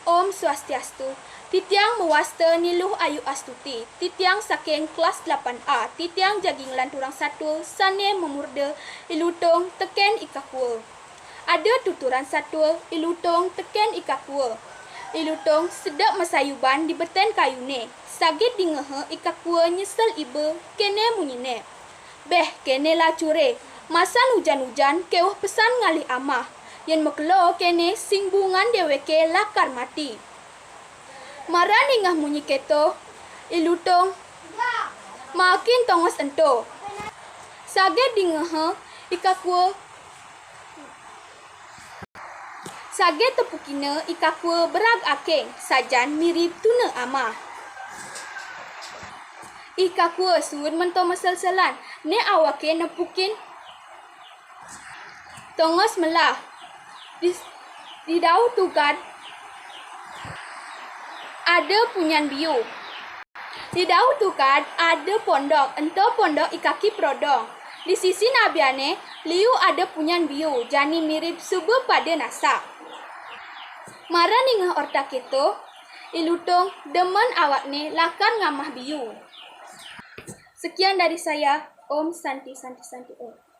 Om Swastiastu. Titiang mewasta niluh ayu astuti. Titiang saking kelas 8A. Titiang jaging lanturang satu. Sane memurde ilutong teken ikakua. Ada tuturan satu. Ilutong teken ikakua. Ilutong sedap masayuban di beten kayune. Sagit dingehe ikakua nyesel ibe kene munyine. Beh kene lah cure. Masan hujan-hujan kewah pesan ngalih amah. Yen mekelo kene singbungan deweke lakar mati. Marani ngah munyi keto, ilutong makin tongos ento. Sage dingehe ikakua. Sage tepukine ikakua berag akeng, sajan mirip tuna amah. Ikakua suun mento mesel-selan, ne awake nepukin tongos melah. Di dau tukan ada punyan biu. Di dau tukan ada pondok, ento pondok ikaki prodong. Di sisi nabiane liu ada punyan biu, jani mirip subuh pada nasa. Marani ngah ortak itu, ilutong demen awakne lakar ngamah biu. Sekian dari saya, Om Santi Santi Santi Om.